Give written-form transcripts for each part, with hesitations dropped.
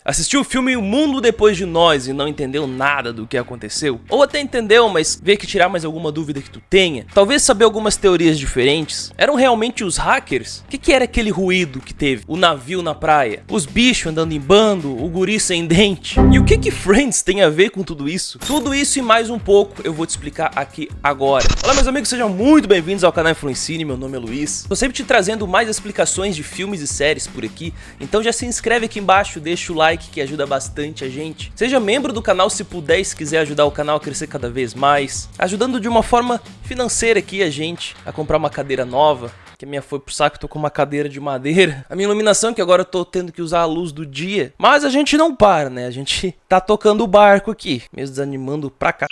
Assistiu o filme O Mundo Depois de Nós e não entendeu nada do que aconteceu? Ou até entendeu, mas veio que tirar mais alguma dúvida que tu tenha? Talvez saber algumas teorias diferentes? Eram realmente os hackers? O que era aquele ruído que teve? O navio na praia? Os bichos andando em bando? O guri sem dente? E o que Friends tem a ver com tudo isso? Tudo isso e mais um pouco eu vou te explicar aqui agora. Olá meus amigos, sejam muito bem-vindos ao canal Influencine, meu nome é Luiz. Tô sempre te trazendo mais explicações de filmes e séries por aqui, então já se inscreve aqui embaixo, deixa o like que ajuda bastante a gente. Seja membro do canal se puder e se quiser ajudar o canal a crescer cada vez mais, ajudando de uma forma financeira aqui a gente a comprar uma cadeira nova, que a minha foi pro saco, tô com uma cadeira de madeira. A minha iluminação, que agora eu tô tendo que usar a luz do dia. Mas a gente não para, né? A gente tá tocando o barco aqui, mesmo desanimando pra cá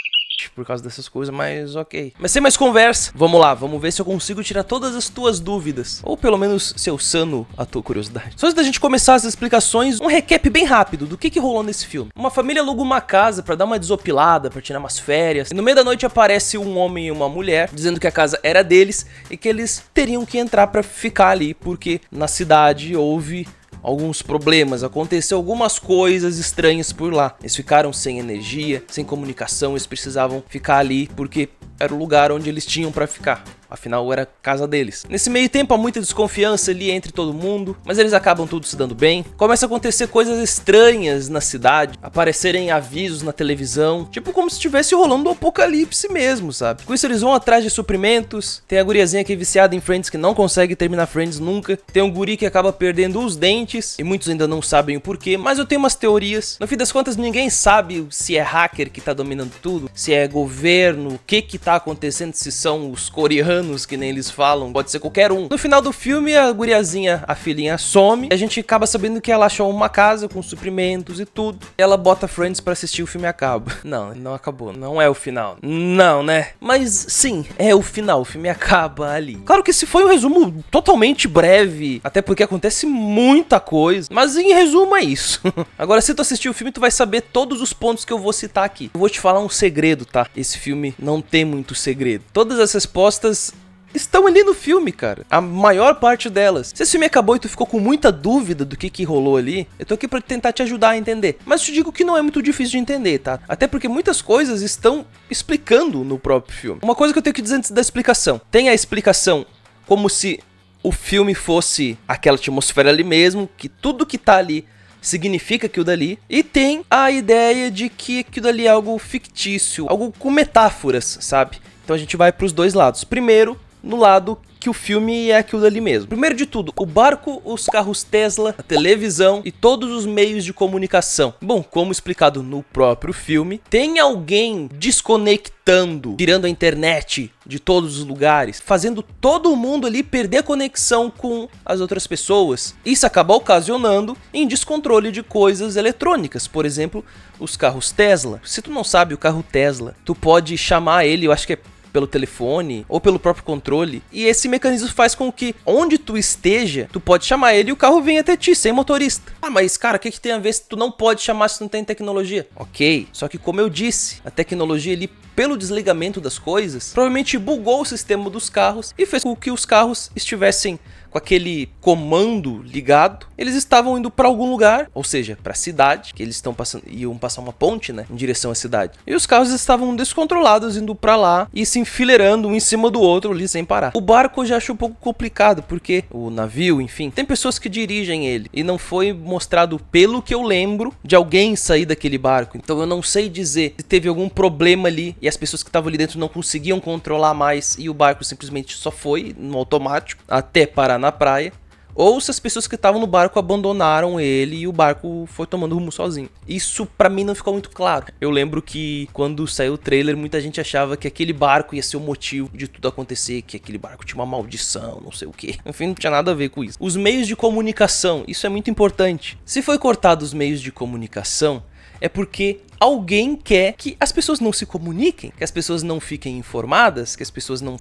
por causa dessas coisas, mas ok. Mas sem mais conversa, vamos lá, vamos ver se eu consigo tirar todas as tuas dúvidas, ou pelo menos se eu sano a tua curiosidade. Só antes da gente começar as explicações, um recap bem rápido do que rolou nesse filme. Uma família aluga uma casa pra dar uma desopilada, pra tirar umas férias, e no meio da noite aparece um homem e uma mulher, dizendo que a casa era deles, e que eles teriam que entrar pra ficar ali, porque na cidade houve alguns problemas, aconteceu algumas coisas estranhas por lá. Eles ficaram sem energia, sem comunicação, eles precisavam ficar ali porque era o lugar onde eles tinham pra ficar. Afinal, era a casa deles. Nesse meio tempo, há muita desconfiança ali entre todo mundo, mas eles acabam tudo se dando bem. Começa a acontecer coisas estranhas na cidade, aparecerem avisos na televisão, tipo como se estivesse rolando um apocalipse mesmo, sabe? Com isso, eles vão atrás de suprimentos. Tem a guriazinha que é viciada em Friends, que não consegue terminar Friends nunca. Tem um guri que acaba perdendo os dentes, e muitos ainda não sabem o porquê, mas eu tenho umas teorias. No fim das contas, ninguém sabe se é hacker que tá dominando tudo, se é governo, o que tá acontecendo, se são os coreanos, que nem eles falam, pode ser qualquer um. No final do filme, a guriazinha, a filhinha, some, e a gente acaba sabendo que ela achou uma casa com suprimentos e tudo. E ela bota Friends pra assistir, o filme acaba. Não, não acabou, não é o final. Não, né? Mas sim, é o final, o filme acaba ali. Claro que esse foi um resumo totalmente breve, até porque acontece muita coisa, mas em resumo é isso. Agora, se tu assistir o filme, tu vai saber todos os pontos que eu vou citar aqui. Eu vou te falar um segredo, tá? Esse filme não tem muito segredo. Todas as respostas estão ali no filme, cara. A maior parte delas. Se esse filme acabou e tu ficou com muita dúvida do que rolou ali, eu tô aqui pra tentar te ajudar a entender. Mas te digo que não é muito difícil de entender, tá? Até porque muitas coisas estão explicando no próprio filme. Uma coisa que eu tenho que dizer antes da explicação. Tem a explicação como se o filme fosse aquela atmosfera ali mesmo, que tudo que tá ali significa aquilo dali, e tem a ideia de que aquilo dali é algo fictício, algo com metáforas, sabe? Então a gente vai pros dois lados. Primeiro, no lado que o filme é aquilo ali mesmo. Primeiro de tudo, o barco, os carros Tesla, a televisão e todos os meios de comunicação. Bom, como explicado no próprio filme, tem alguém desconectando, tirando a internet de todos os lugares, fazendo todo mundo ali perder a conexão com as outras pessoas. Isso acaba ocasionando em descontrole de coisas eletrônicas, por exemplo, os carros Tesla. Se tu não sabe o carro Tesla, tu pode chamar ele, eu acho que é pelo telefone ou pelo próprio controle, e esse mecanismo faz com que onde tu esteja, tu pode chamar ele e o carro vem até ti, sem motorista. Ah, mas cara, o que tem a ver se tu não pode chamar se não tem tecnologia? Ok, só que como eu disse, a tecnologia ali, pelo desligamento das coisas, provavelmente bugou o sistema dos carros e fez com que os carros estivessem com aquele comando ligado. Eles estavam indo para algum lugar, ou seja, para a cidade, que eles iam passar uma ponte, né, em direção à cidade. E os carros estavam descontrolados indo para lá e se enfileirando um em cima do outro ali sem parar. O barco eu já acho um pouco complicado, porque o navio, enfim, tem pessoas que dirigem ele e não foi mostrado, pelo que eu lembro, de alguém sair daquele barco. Então eu não sei dizer se teve algum problema ali e as pessoas que estavam ali dentro não conseguiam controlar mais e o barco simplesmente só foi no automático até parar na praia, ou se as pessoas que estavam no barco abandonaram ele e o barco foi tomando rumo sozinho. Isso pra mim não ficou muito claro. Eu lembro que quando saiu o trailer, muita gente achava que aquele barco ia ser o motivo de tudo acontecer, que aquele barco tinha uma maldição, não sei o que. Enfim, não tinha nada a ver com isso. Os meios de comunicação, isso é muito importante. Se foi cortado os meios de comunicação, é porque alguém quer que as pessoas não se comuniquem, que as pessoas não fiquem informadas, que as pessoas não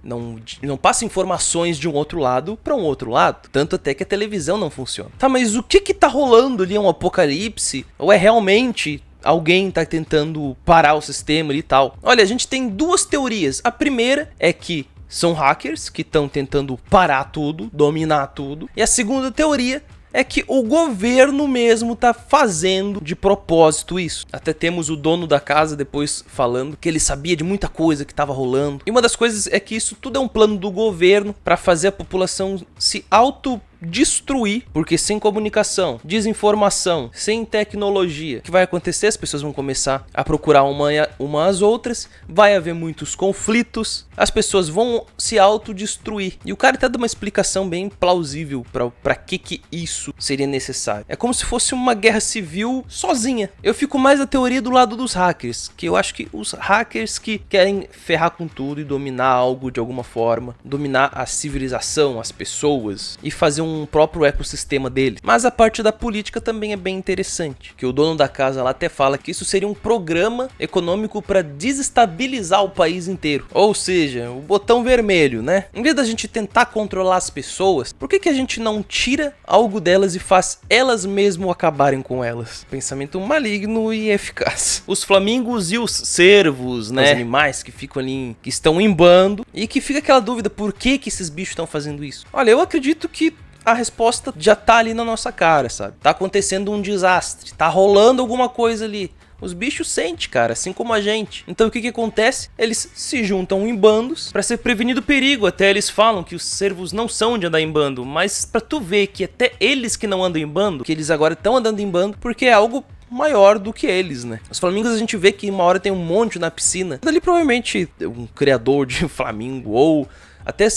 passem informações de um outro lado para um outro lado. Tanto até que a televisão não funciona. Tá, mas o que tá rolando ali? É um apocalipse? Ou é realmente alguém tá tentando parar o sistema e tal? Olha, a gente tem duas teorias. A primeira é que são hackers que estão tentando parar tudo, dominar tudo. E a segunda teoria é que o governo mesmo tá fazendo de propósito isso. Até temos o dono da casa depois falando que ele sabia de muita coisa que tava rolando. E uma das coisas é que isso tudo é um plano do governo para fazer a população se autodestruir, porque sem comunicação, desinformação, sem tecnologia, o que vai acontecer? As pessoas vão começar a procurar uma às outras, vai haver muitos conflitos, as pessoas vão se autodestruir. E o cara tá dando uma explicação bem plausível para que isso seria necessário. É como se fosse uma guerra civil sozinha. Eu fico mais na teoria do lado dos hackers, que eu acho que os hackers que querem ferrar com tudo e dominar algo de alguma forma, dominar a civilização, as pessoas e fazer um próprio ecossistema deles. Mas a parte da política também é bem interessante, que o dono da casa lá até fala que isso seria um programa econômico para desestabilizar o país inteiro. Ou seja, o botão vermelho, né? Em vez da gente tentar controlar as pessoas, por que a gente não tira algo delas e faz elas mesmo acabarem com elas? Pensamento maligno e eficaz. Os flamingos e os cervos, né? Os animais que ficam ali, que estão em bando, e que fica aquela dúvida, por que esses bichos estão fazendo isso? Olha, eu acredito que a resposta já tá ali na nossa cara, sabe? Tá acontecendo um desastre, tá rolando alguma coisa ali. Os bichos sentem, cara, assim como a gente. Então o que acontece? Eles se juntam em bandos pra ser prevenido o perigo. Até eles falam que os cervos não são de andar em bando, mas pra tu ver que até eles que não andam em bando, que eles agora estão andando em bando, porque é algo maior do que eles, né? Os flamingos a gente vê que uma hora tem um monte na piscina. Ali provavelmente um criador de flamingo ou até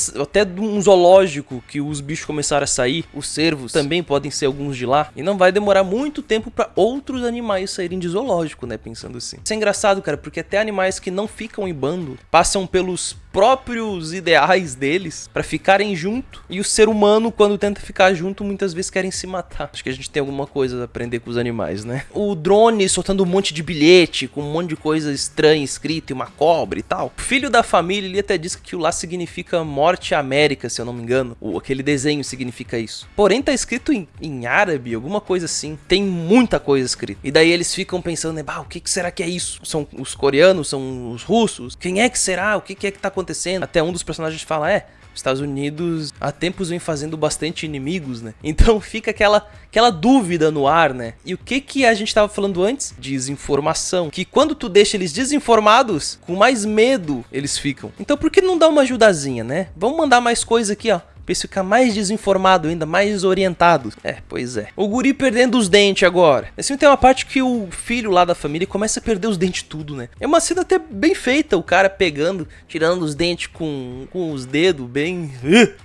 um zoológico que os bichos começaram a sair, os cervos também podem ser alguns de lá. E não vai demorar muito tempo pra outros animais saírem de zoológico, né? Pensando assim. Isso é engraçado, cara, porque até animais que não ficam em bando passam pelos próprios ideais deles pra ficarem junto. E o ser humano, quando tenta ficar junto, muitas vezes querem se matar. Acho que a gente tem alguma coisa a aprender com os animais, né? O drone soltando um monte de bilhete, com um monte de coisa estranha escrita e uma cobra e tal. O filho da família, ele até diz que aquilo lá significa Morte América, se eu não me engano. Aquele desenho significa isso. Porém, tá escrito em árabe, alguma coisa assim. Tem muita coisa escrita. E daí eles ficam pensando, né? O que será que é isso? São os coreanos? São os russos? Quem é que será? O que é que tá acontecendo? Até um dos personagens fala, os Estados Unidos há tempos vem fazendo bastante inimigos, né? Então fica aquela dúvida no ar, né? E o que a gente tava falando antes? Desinformação. Que quando tu deixa eles desinformados, com mais medo eles ficam. Então por que não dá uma ajudazinha, né? Vamos mandar mais coisa aqui, ó. Pra eles ficar mais desinformado ainda, mais desorientado. Pois é. O guri perdendo os dentes agora. Assim, tem uma parte que o filho lá da família começa a perder os dentes tudo, né? É uma cena até bem feita, o cara pegando, tirando os dentes com os dedos, bem...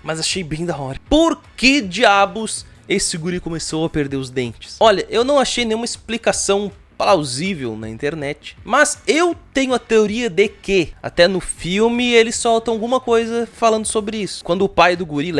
Mas achei bem da hora. Por que diabos esse guri começou a perder os dentes? Olha, eu não achei nenhuma explicação plausível na internet, mas eu tenho a teoria de que até no filme eles soltam alguma coisa falando sobre isso. Quando o pai do guri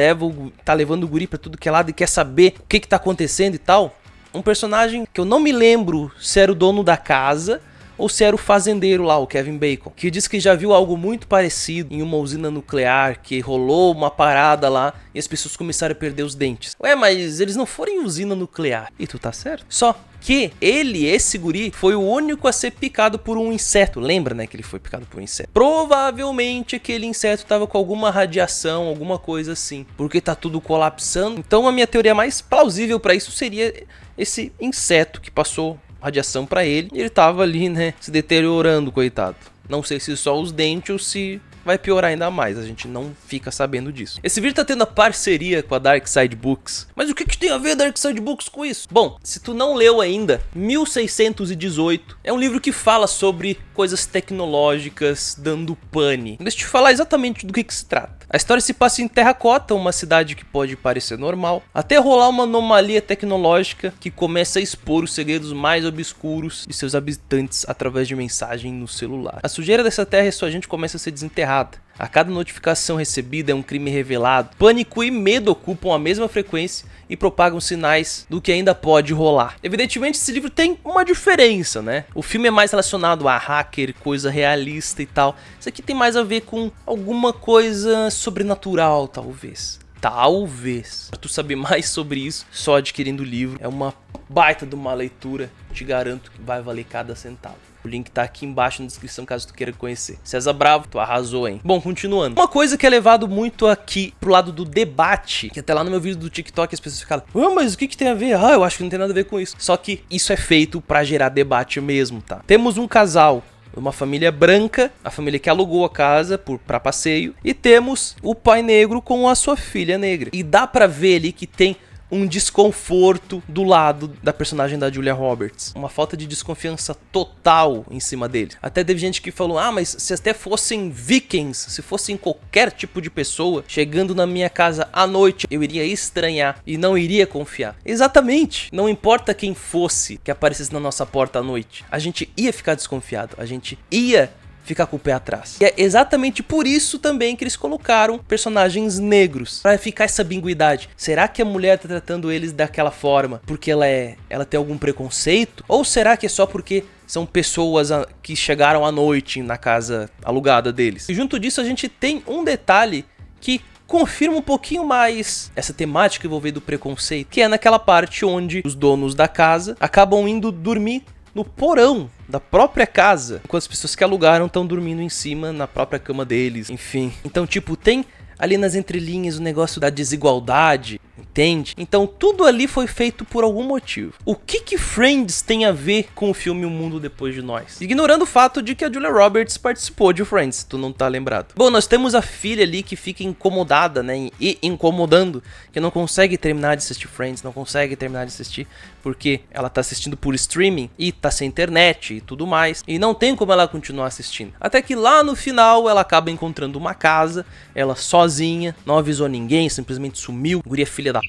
tá levando o guri pra tudo que é lado e quer saber o que tá acontecendo e tal, um personagem que eu não me lembro se era o dono da casa ou se era o fazendeiro lá, o Kevin Bacon, que diz que já viu algo muito parecido em uma usina nuclear, que rolou uma parada lá e as pessoas começaram a perder os dentes. Mas eles não foram em usina nuclear. E tu tá certo? Só que esse guri, foi o único a ser picado por um inseto. Lembra, né, que ele foi picado por um inseto? Provavelmente aquele inseto tava com alguma radiação, alguma coisa assim, porque tá tudo colapsando. Então a minha teoria mais plausível pra isso seria esse inseto que passou radiação pra ele e ele tava ali, né, se deteriorando, coitado. Não sei se só os dentes ou se vai piorar ainda mais, a gente não fica sabendo disso. Esse vídeo tá tendo a parceria com a Dark Side Books. Mas o que tem a ver a Dark Side Books com isso? Bom, se tu não leu ainda, 1618 é um livro que fala sobre coisas tecnológicas dando pane. Deixa eu te falar exatamente do que se trata. A história se passa em Terracota, uma cidade que pode parecer normal, até rolar uma anomalia tecnológica que começa a expor os segredos mais obscuros de seus habitantes através de mensagem no celular. A sujeira dessa terra e sua gente começa a ser desenterrada. A cada notificação recebida é um crime revelado. Pânico e medo ocupam a mesma frequência e propagam sinais do que ainda pode rolar. Evidentemente, esse livro tem uma diferença, né? O filme é mais relacionado a hacker, coisa realista e tal. Isso aqui tem mais a ver com alguma coisa sobrenatural, talvez. talvez, pra tu saber mais sobre isso, só adquirindo o livro. É uma baita de uma leitura, te garanto que vai valer cada centavo. O link tá aqui embaixo na descrição caso tu queira conhecer. César Bravo, tu arrasou, hein? Bom, continuando. Uma coisa que é levado muito aqui pro lado do debate, que até lá no meu vídeo do TikTok as pessoas ficaram, mas o que tem a ver? Eu acho que não tem nada a ver com isso. Só que isso é feito pra gerar debate mesmo, tá? Temos um casal, uma família branca, a família que alugou a casa pra passeio, e temos o pai negro com a sua filha negra. E dá pra ver ali que tem um desconforto do lado da personagem da Julia Roberts. Uma falta de desconfiança total em cima dele. Até teve gente que falou, mas se até fossem vikings, se fossem qualquer tipo de pessoa chegando na minha casa à noite, eu iria estranhar e não iria confiar. Exatamente. Não importa quem fosse que aparecesse na nossa porta à noite. A gente ia ficar desconfiado. A gente ia ficar com o pé atrás. E é exatamente por isso também que eles colocaram personagens negros, pra ficar essa ambiguidade. Será que a mulher tá tratando eles daquela forma porque ela tem algum preconceito? Ou será que é só porque são pessoas que chegaram à noite na casa alugada deles? E junto disso a gente tem um detalhe que confirma um pouquinho mais essa temática envolvendo o preconceito, que é naquela parte onde os donos da casa acabam indo dormir no porão da própria casa, enquanto as pessoas que alugaram estão dormindo em cima na própria cama deles, enfim. Então, tipo, tem ali nas entrelinhas o negócio da desigualdade, entende? Então tudo ali foi feito por algum motivo. O que Friends tem a ver com o filme O Mundo Depois de Nós? Ignorando o fato de que a Julia Roberts participou de Friends, tu não tá lembrado. Bom, nós temos a filha ali que fica incomodada, né, e incomodando, que não consegue terminar de assistir Friends, não consegue terminar de assistir porque ela tá assistindo por streaming e tá sem internet e tudo mais, e não tem como ela continuar assistindo. Até que lá no final ela acaba encontrando uma casa, ela sozinha, não avisou ninguém, simplesmente sumiu. Guria filha da...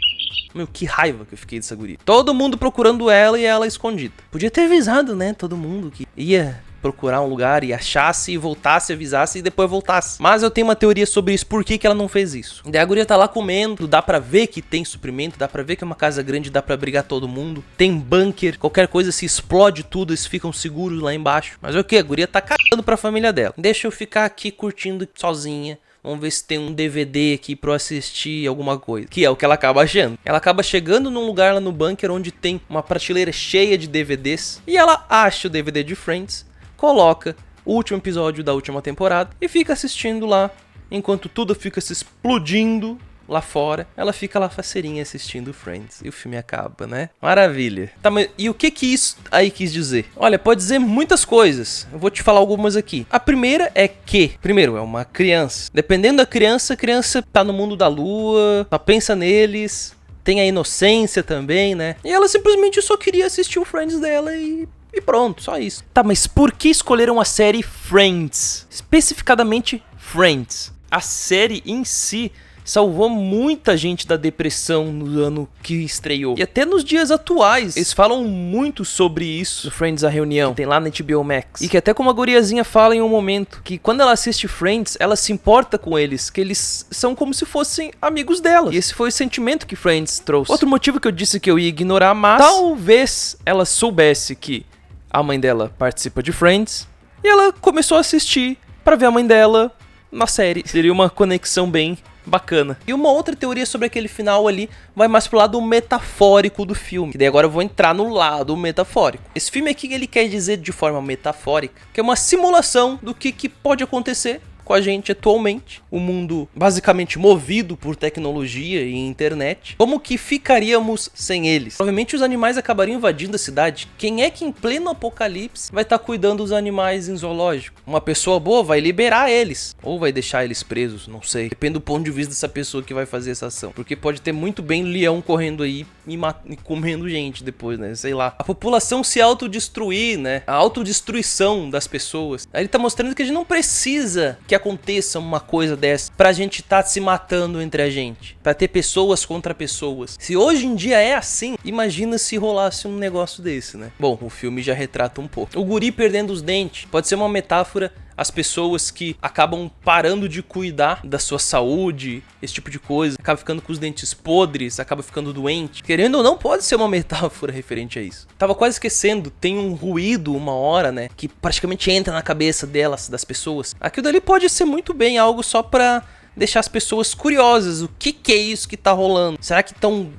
Meu, que raiva que eu fiquei dessa guria. Todo mundo procurando ela e ela escondida. Podia ter avisado, né, todo mundo que ia procurar um lugar e achasse e voltasse, avisasse e depois voltasse. Mas eu tenho uma teoria sobre isso, por que ela não fez isso. Daí a guria tá lá comendo, dá pra ver que tem suprimento, dá pra ver que é uma casa grande, dá pra abrigar todo mundo. Tem bunker, qualquer coisa se explode tudo, eles ficam seguros lá embaixo. Mas o que? A guria tá cagando pra família dela. Deixa eu ficar aqui curtindo sozinha. Vamos ver se tem um DVD aqui pra eu assistir alguma coisa. Que é o que ela acaba achando. Ela acaba chegando num lugar lá no bunker onde tem uma prateleira cheia de DVDs. E ela acha o DVD de Friends, coloca o último episódio da última temporada e fica assistindo lá. Enquanto tudo fica se explodindo lá fora, ela fica lá faceirinha assistindo Friends. E o filme acaba, né? Maravilha. Tá, mas e o que isso aí quis dizer? Olha, pode dizer muitas coisas. Eu vou te falar algumas aqui. A primeira é que, primeiro, é uma criança. Dependendo da criança, a criança tá no mundo da lua, só pensa neles, tem a inocência também, né? E ela simplesmente só queria assistir o Friends dela e pronto, só isso. Tá, mas por que escolheram a série Friends? Especificadamente Friends. A série em si salvou muita gente da depressão no ano que estreou. E até nos dias atuais, eles falam muito sobre isso. Friends, a reunião, que tem lá na HBO Max. E que até como a guriazinha fala em um momento, que quando ela assiste Friends, ela se importa com eles, que eles são como se fossem amigos dela. E esse foi o sentimento que Friends trouxe. Outro motivo que eu disse que eu ia ignorar, mas talvez ela soubesse que a mãe dela participa de Friends, e ela começou a assistir pra ver a mãe dela na série. Seria uma conexão bem bacana. E uma outra teoria sobre aquele final ali vai mais pro lado metafórico do filme. E daí agora eu vou entrar no lado metafórico. Esse filme aqui ele quer dizer de forma metafórica que é uma simulação do que pode acontecer com a gente atualmente, o mundo basicamente movido por tecnologia e internet. Como que ficaríamos sem eles? Provavelmente os animais acabariam invadindo a cidade. Quem é que em pleno apocalipse vai estar cuidando dos animais em zoológico? Uma pessoa boa vai liberar eles, ou vai deixar eles presos, não sei. Depende do ponto de vista dessa pessoa que vai fazer essa ação. Porque pode ter muito bem leão correndo aí e comendo gente depois, né? Sei lá. A população se autodestruir, né? A autodestruição das pessoas. Aí ele tá mostrando que a gente não precisa que aconteça uma coisa dessa pra gente tá se matando entre a gente, pra ter pessoas contra pessoas. Se hoje em dia é assim, imagina se rolasse um negócio desse, né? Bom, o filme já retrata um pouco. O guri perdendo os dentes pode ser uma metáfora às pessoas que acabam parando de cuidar da sua saúde, esse tipo de coisa, acaba ficando com os dentes podres, acaba ficando doente. Querendo ou não, pode ser uma metáfora referente a isso. Tava quase esquecendo, tem um ruído uma hora, né, que praticamente entra na cabeça delas, das pessoas. Aquilo dali pode ser muito bem algo só pra deixar as pessoas curiosas. O que é isso que tá rolando? Será que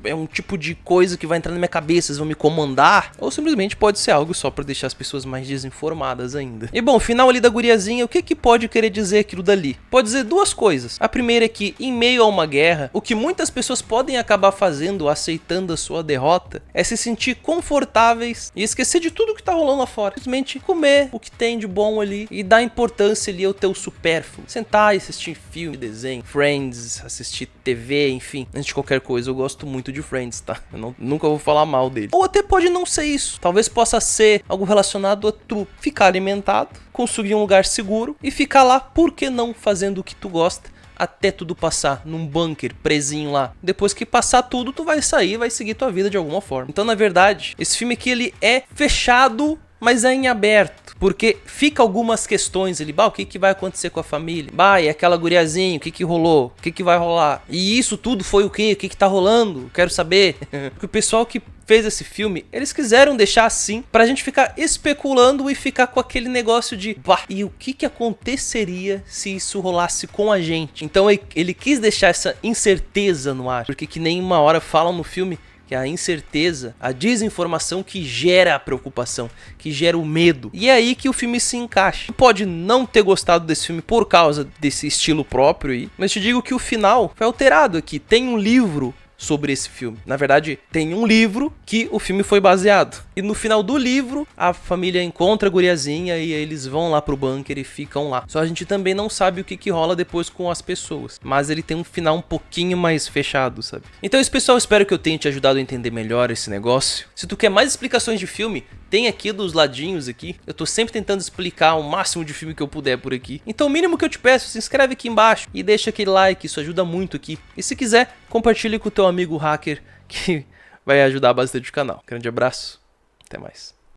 é um tipo de coisa que vai entrar na minha cabeça, eles vão me comandar? Ou simplesmente pode ser algo só pra deixar as pessoas mais desinformadas ainda. E bom, final ali da guriazinha, o que pode querer dizer aquilo dali? Pode dizer duas coisas. A primeira é que, em meio a uma guerra, o que muitas pessoas podem acabar fazendo, aceitando a sua derrota, é se sentir confortáveis e esquecer de tudo que tá rolando lá fora. Simplesmente comer o que tem de bom ali e dar importância ali ao teu supérfluo. Sentar e assistir filme, desenho, Friends, assistir TV, enfim. Antes de qualquer coisa, eu gosto muito de Friends, tá? Eu nunca vou falar mal dele. Ou até pode não ser isso. Talvez possa ser algo relacionado a tu ficar alimentado, conseguir um lugar seguro e ficar lá, por que não, fazendo o que tu gosta, até tudo passar, num bunker, presinho lá. Depois que passar tudo, tu vai sair, vai seguir tua vida de alguma forma. Então, na verdade, esse filme aqui, ele é fechado, mas é em aberto, porque fica algumas questões ali, o que vai acontecer com a família? E aquela guriazinha, o que rolou? O que vai rolar? E isso tudo foi o quê? O que tá rolando? Quero saber. Porque o pessoal que fez esse filme, eles quiseram deixar assim, pra gente ficar especulando e ficar com aquele negócio de, e o que aconteceria se isso rolasse com a gente? Então ele quis deixar essa incerteza no ar, porque que nem uma hora falam no filme, que é a incerteza, a desinformação que gera a preocupação, que gera o medo. E é aí que o filme se encaixa. Pode não ter gostado desse filme por causa desse estilo próprio aí, mas te digo que o final foi alterado aqui. Tem um livro sobre esse filme. Na verdade, tem um livro que o filme foi baseado. E no final do livro, a família encontra a guriazinha e aí eles vão lá pro bunker e ficam lá. Só a gente também não sabe o que rola depois com as pessoas. Mas ele tem um final um pouquinho mais fechado, sabe? Então, esse pessoal, espero que eu tenha te ajudado a entender melhor esse negócio. Se tu quer mais explicações de filme, tem aqui dos ladinhos aqui. Eu tô sempre tentando explicar o máximo de filme que eu puder por aqui. Então, o mínimo que eu te peço, se inscreve aqui embaixo e deixa aquele like, isso ajuda muito aqui. E se quiser, compartilhe com o teu amigo hacker, que vai ajudar bastante o canal. Grande abraço, até mais.